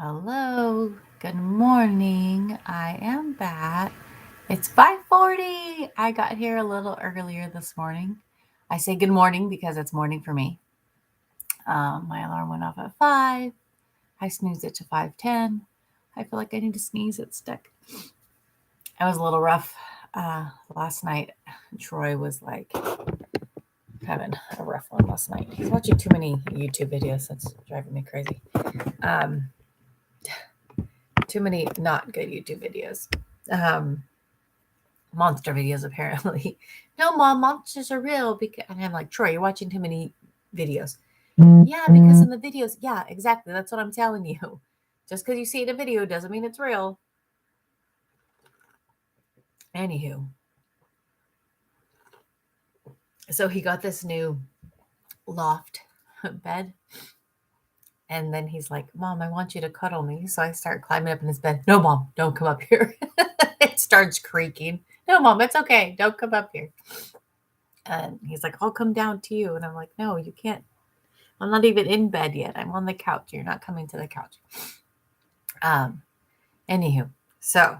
Hello, good morning. I am back. It's 5:40. I got here a little earlier this morning. I say good morning because it's morning for me. My alarm went off at 5. I snoozed it to 5:10. I feel like I need to sneeze. It's stuck. It was a little rough last night. Troy was like having a rough one last night. He's watching too many YouTube videos. That's driving me crazy. Um, too many not good YouTube videos. Monster videos apparently. No, mom, monsters are real. Because and I'm like, Troy, you're watching too many videos. Yeah, because in the videos, yeah, exactly. That's what I'm telling you. Just because you see it in a video doesn't mean it's real. Anywho, so he got this new loft bed. And then he's like, Mom, I want you to cuddle me. So I start climbing up in his bed. No, Mom, don't come up here. It starts creaking. No, Mom, it's okay. Don't come up here. And he's like, I'll come down to you. And I'm like, no, you can't. I'm not even in bed yet. I'm on the couch. You're not coming to the couch. Um, Anywho, so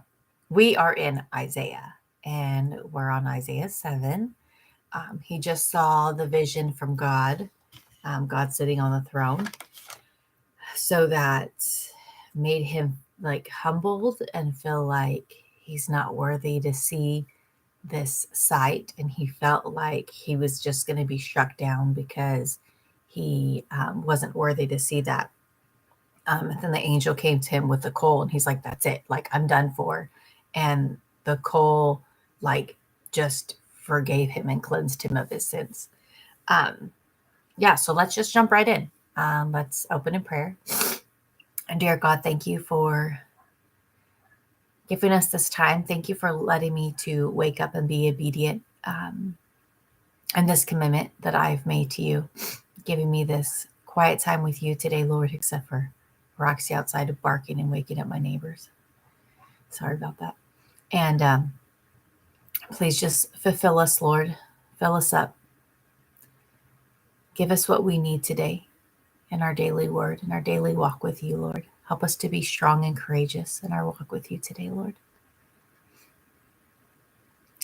we are in Isaiah and we're on Isaiah 7. He just saw the vision from God, God sitting on the throne. So that made him like humbled and feel like he's not worthy to see this sight. And he felt like he was just going to be struck down because he wasn't worthy to see that. And then the angel came to him with the coal, and he's like, "That's it. Like I'm done for." And the coal, like, just forgave him and cleansed him of his sins. Um, yeah. So let's just jump right in. Let's open in prayer. And dear God, thank you for giving us this time. Thank you for letting me to wake up and be obedient. And this commitment that I've made to you, giving me this quiet time with you today, Lord, except for Roxy outside barking and waking up my neighbors. Sorry about that. And please just fulfill us, Lord. Fill us up. Give us what we need today in our daily word, in our daily walk with you, Lord. Help us to be strong and courageous in our walk with you today, Lord.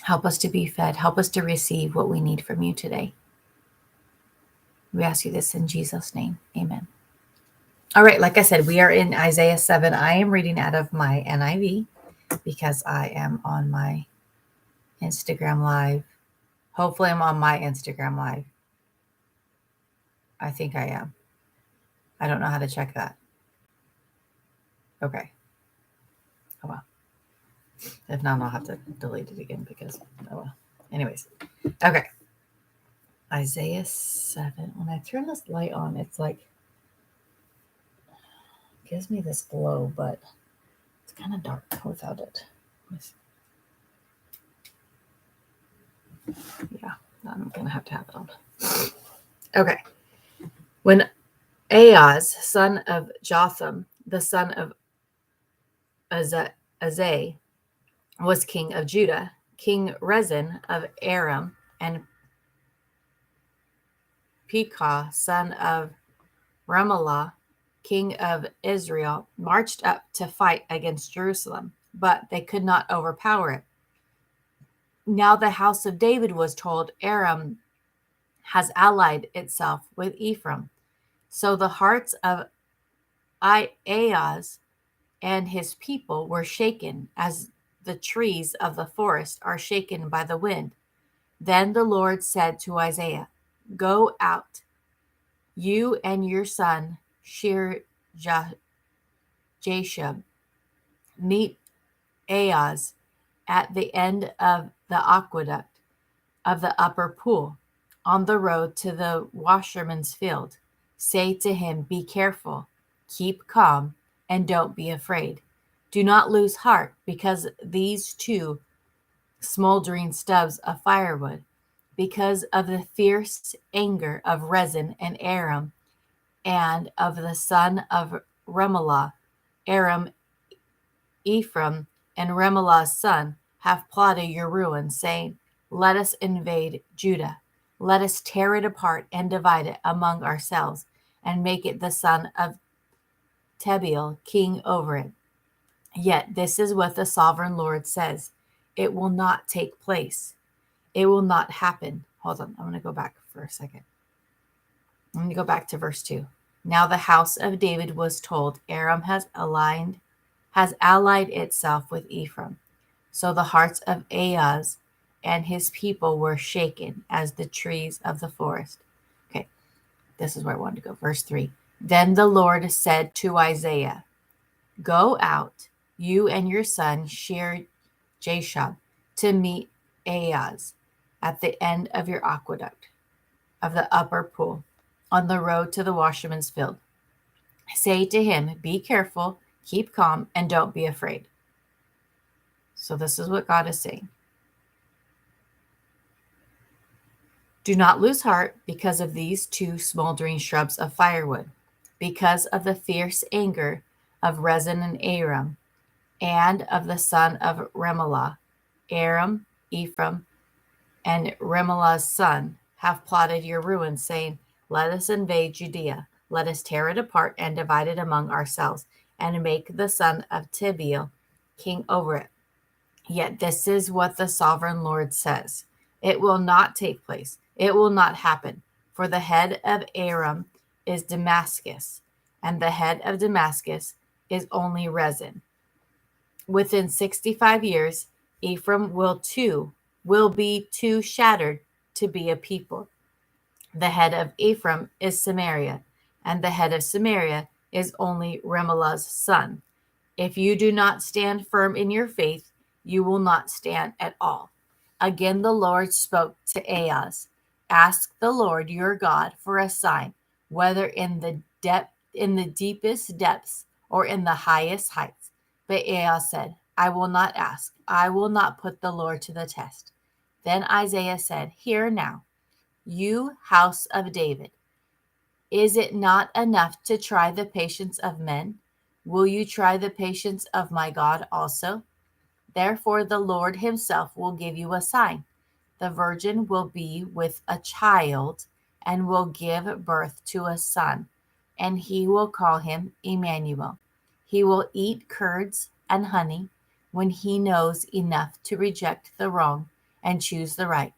Help us to be fed. Help us to receive what we need from you today. We ask you this in Jesus' name. Amen. All right, like I said, we are in Isaiah 7. I am reading out of my NIV because I am on my Instagram Live. Hopefully, I'm on my Instagram Live. I think I am. I don't know how to check that. Okay. Oh, well. If not, I'll have to delete it again because, oh, well. Anyways. Okay. Isaiah 7. When I turn this light on, it's like, gives me this glow, but it's kind of dark without it. Yeah, I'm going to have it on. Okay. When Ahaz, son of Jotham, the son of Azai, was king of Judah, King Rezin of Aram, and Pekah, son of Remaliah, king of Israel, marched up to fight against Jerusalem, but they could not overpower it. Now the house of David was told, Aram has allied itself with Ephraim. So the hearts of Ahaz and his people were shaken as the trees of the forest are shaken by the wind. Then the Lord said to Isaiah, Go out, you and your son Shear Jashub, meet Ahaz at the end of the aqueduct of the upper pool, on the road to the washerman's field. Say to him, Be careful, keep calm, and don't be afraid. Do not lose heart, because these two smoldering stubs of firewood, because of the fierce anger of Rezin and Aram, and of the son of Remaliah, Aram, Ephraim, and Remaliah's son, have plotted your ruin, saying, Let us invade Judah. Let us tear it apart and divide it among ourselves, and make it the son of Tebiel, king over it. Yet this is what the sovereign Lord says. It will not take place. It will not happen. Hold on. I'm going to go back for a second. I'm going to go back to verse 2. Now the house of David was told, Aram has allied itself with Ephraim. So the hearts of Ahaz and his people were shaken as the trees of the forest. Okay, this is where I wanted to go. Verse 3. Then the Lord said to Isaiah, Go out, you and your son Shear-Jashub, to meet Ahaz at the end of your aqueduct of the upper pool on the road to the washerman's field. Say to him, Be careful, keep calm, and don't be afraid. So this is what God is saying. Do not lose heart because of these two smoldering shrubs of firewood, because of the fierce anger of Rezin and Aram, and of the son of Remelah. Aram, Ephraim, and Remelah's son have plotted your ruin, saying, Let us invade Judea. Let us tear it apart and divide it among ourselves, and make the son of Tebiel king over it. Yet this is what the sovereign Lord says. It will not take place. It will not happen. For the head of Aram is Damascus, and the head of Damascus is only Rezin. Within 65 years, Ephraim will be too shattered to be a people. The head of Ephraim is Samaria, and the head of Samaria is only Remelah's son. If you do not stand firm in your faith, you will not stand at all. Again the Lord spoke to Ahaz. Ask the Lord your God for a sign, whether in the deepest depths or in the highest heights. But Ahaz said, I will not ask. I will not put the Lord to the test. Then Isaiah said, Hear now, you house of David. Is it not enough to try the patience of men? Will you try the patience of my God also? Therefore the Lord himself will give you a sign. The virgin will be with a child and will give birth to a son, and he will call him Emmanuel. He will eat curds and honey when he knows enough to reject the wrong and choose the right.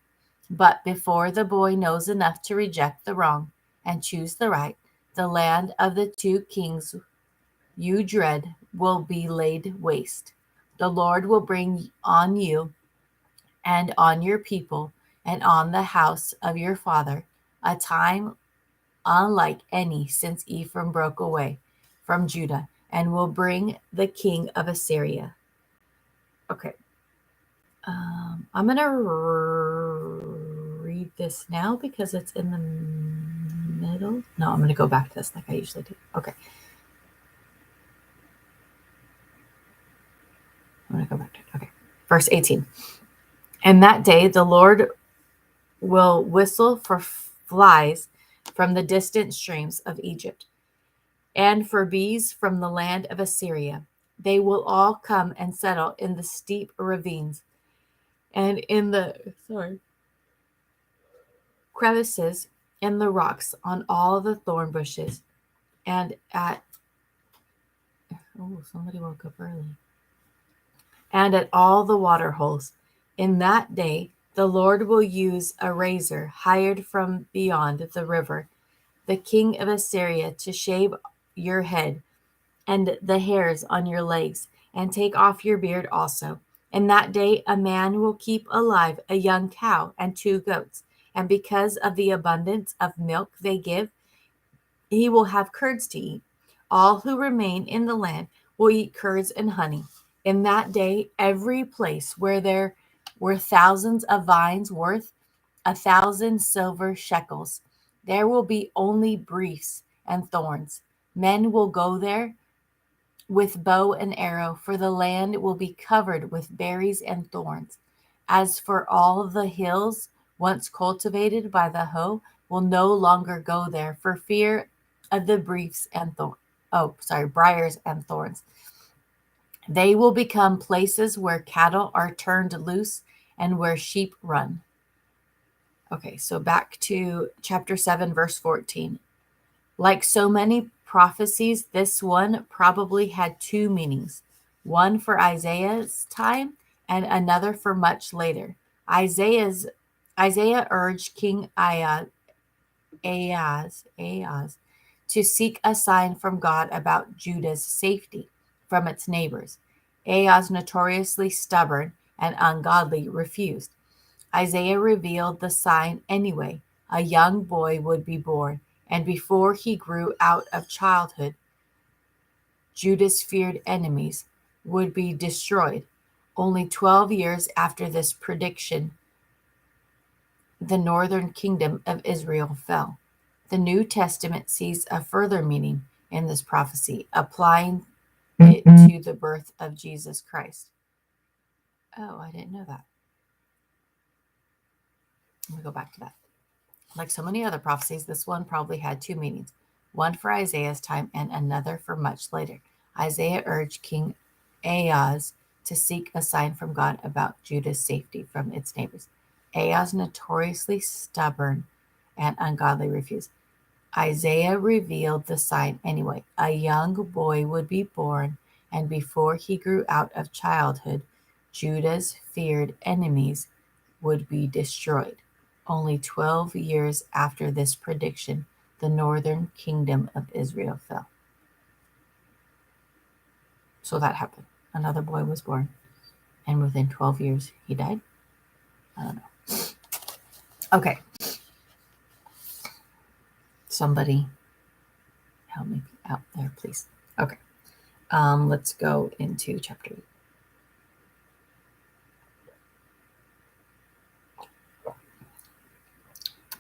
But before the boy knows enough to reject the wrong and choose the right, the land of the two kings you dread will be laid waste. The Lord will bring on you and on your people and on the house of your father a time unlike any since Ephraim broke away from Judah, and will bring the king of Assyria. Okay. I'm going to read this now because it's in the middle. No, I'm going to go back to this like I usually do. Okay. I'm going to go back to it. Okay. Verse 18. And that day the Lord will whistle for flies from the distant streams of Egypt, and for bees from the land of Assyria. They will all come and settle in the steep ravines and in the crevices in the rocks, on all the thorn bushes, and somebody woke up early. And at all the water holes. In that day, the Lord will use a razor hired from beyond the river, the king of Assyria, to shave your head and the hairs on your legs, and take off your beard also. In that day, a man will keep alive a young cow and 2 goats, and because of the abundance of milk they give, he will have curds to eat. All who remain in the land will eat curds and honey. In that day, every place where there were thousands of vines worth 1,000 silver shekels, there will be only briefs and thorns. Men will go there with bow and arrow, for the land will be covered with berries and thorns. As for all the hills once cultivated by the hoe, will no longer go there for fear of the briars and thorns. They will become places where cattle are turned loose and where sheep run. Okay, so back to chapter 7, verse 14. Like so many prophecies, this one probably had two meanings, one for Isaiah's time and another for much later. Isaiah urged King Ahaz to seek a sign from God about Judah's safety from its neighbors. Ahaz, notoriously stubborn and ungodly, refused. Isaiah revealed the sign anyway. A young boy would be born, and before he grew out of childhood, Judah's feared enemies would be destroyed. Only 12 years after this prediction, the northern kingdom of Israel fell. The New Testament sees a further meaning in this prophecy, applying it to the birth of Jesus Christ. Oh, I didn't know that. Let me go back to that. Like so many other prophecies, this one probably had two meanings, one for Isaiah's time and another for much later. Isaiah urged King Ahaz to seek a sign from God about Judah's safety from its neighbors. Ahaz, notoriously stubborn and ungodly, refused. Isaiah revealed the sign anyway. A young boy would be born, and before he grew out of childhood, Judah's feared enemies would be destroyed. Only 12 years after this prediction, the northern kingdom of Israel fell. So that happened. Another boy was born, and within 12 years, he died. I don't know. Okay. Somebody help me out there, please. Okay. Let's go into chapter 8.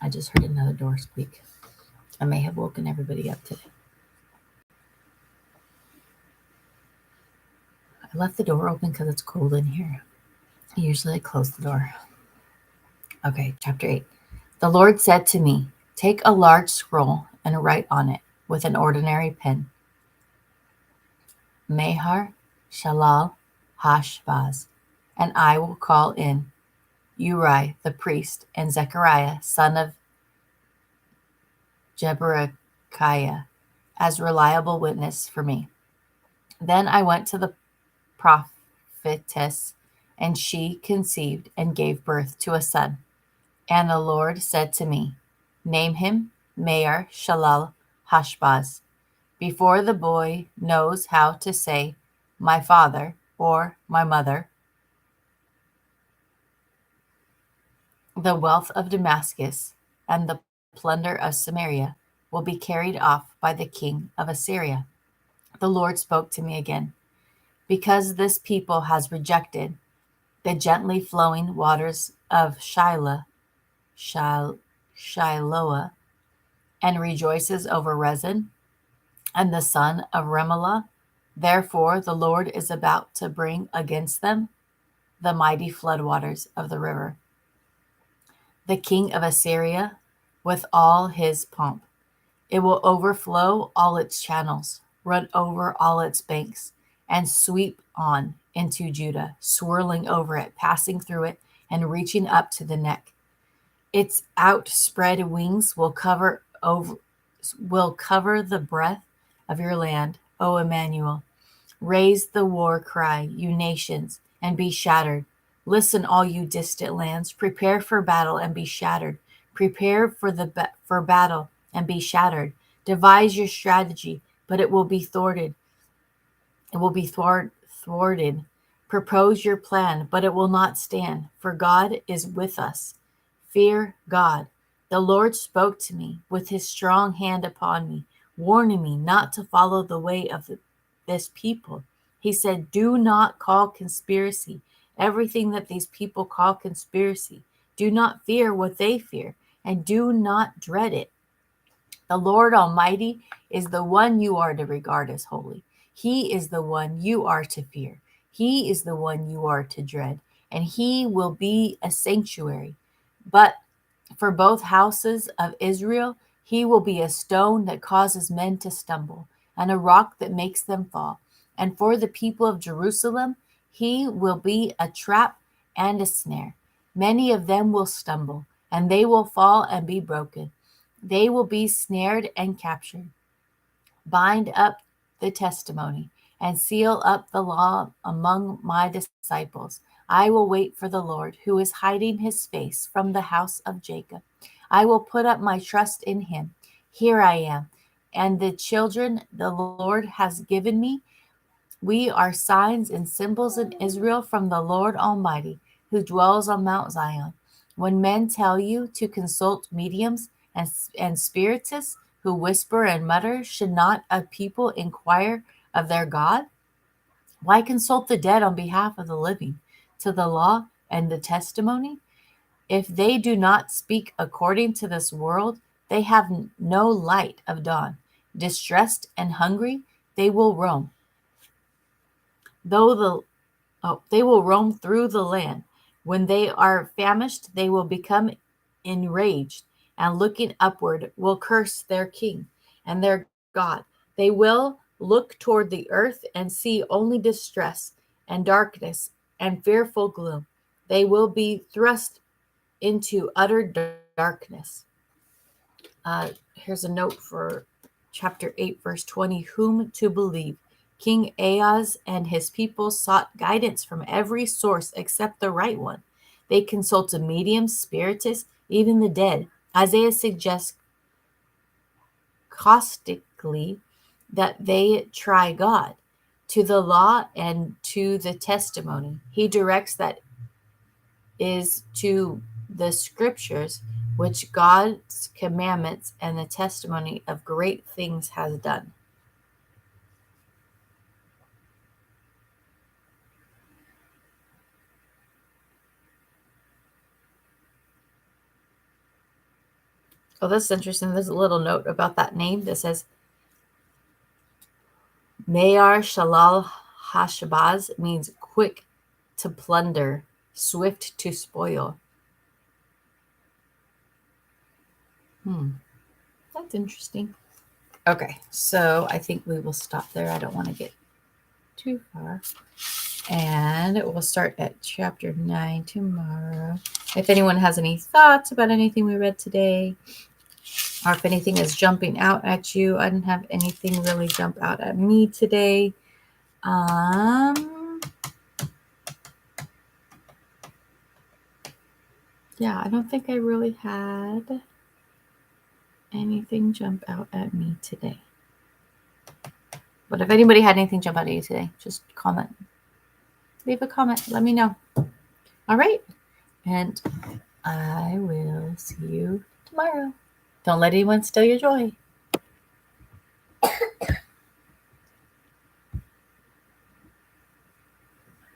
I just heard another door squeak. I may have woken everybody up today. I left the door open because it's cold in here. Usually I close the door. Okay, chapter 8. The Lord said to me, "Take a large scroll and write on it with an ordinary pen, Mahar Shalal Hashbaz, and I will call in Uri the priest and Zechariah son of Jeberechiah as reliable witness for me." Then I went to the prophetess, and she conceived and gave birth to a son. And the Lord said to me, "Name him Mahar Shalal Hashbaz. Before the boy knows how to say, 'My father' or 'my mother,' the wealth of Damascus and the plunder of Samaria will be carried off by the king of Assyria." The Lord spoke to me again. "Because this people has rejected the gently flowing waters of Shiloh, and rejoices over Rezin and the son of Remelah, therefore the Lord is about to bring against them the mighty floodwaters of the river, the king of Assyria with all his pomp. It will overflow all its channels, run over all its banks, and sweep on into Judah, swirling over it, passing through it, and reaching up to the neck. Its outspread wings will cover the breadth of your land, O Emmanuel. Raise the war cry, you nations, and be shattered. Listen, all you distant lands. Prepare for battle and be shattered. Prepare for battle and be shattered. Devise your strategy, but it will be thwarted. It will be thwarted. Propose your plan, but it will not stand, for God is with us. Fear God. The Lord spoke to me with his strong hand upon me, warning me not to follow the way of this people. He said, "Do not call conspiracy everything that these people call conspiracy. Do not fear what they fear, and do not dread it. The Lord Almighty is the one you are to regard as holy. He is the one you are to fear. He is the one you are to dread, and he will be a sanctuary. But for both houses of Israel, he will be a stone that causes men to stumble, and a rock that makes them fall. And for the people of Jerusalem, he will be a trap and a snare. Many of them will stumble, and they will fall and be broken. They will be snared and captured. Bind up the testimony and seal up the law among my disciples. I will wait for the Lord, who is hiding his face from the house of Jacob. I will put up my trust in him. Here I am, and the children the Lord has given me. We are signs and symbols in Israel from the Lord Almighty, who dwells on Mount Zion. When men tell you to consult mediums and spiritists who whisper and mutter, should not a people inquire of their God? Why consult the dead on behalf of the living, to the law and the testimony? If they do not speak according to this world, they have no light of dawn. Distressed and hungry, they will roam. They will roam through the land. When they are famished, they will become enraged, and looking upward will curse their king and their God. They will look toward the earth and see only distress and darkness and fearful gloom. They will be thrust into utter darkness. Here's a note for chapter 8, verse 20. Whom to believe? King Ahaz and his people sought guidance from every source except the right one. They consulted mediums, spiritists, even the dead. Isaiah suggests caustically that they try God. To the law and to the testimony, he directs that is to the scriptures, which God's commandments and the testimony of great things has done. Oh, that's interesting. There's a little note about that name that says Mayar Shalal Hashabaz means quick to plunder, swift to spoil. That's interesting. Okay, so I think we will stop there. I don't want to get too far. And we'll start at chapter 9 tomorrow. If anyone has any thoughts about anything we read today, or if anything is jumping out at you, I didn't have anything really jump out at me today. Yeah, I don't think I really had anything jump out at me today. But if anybody had anything jump out at you today, just comment. Leave a comment. Let me know. All right. And I will see you tomorrow. Don't let anyone steal your joy.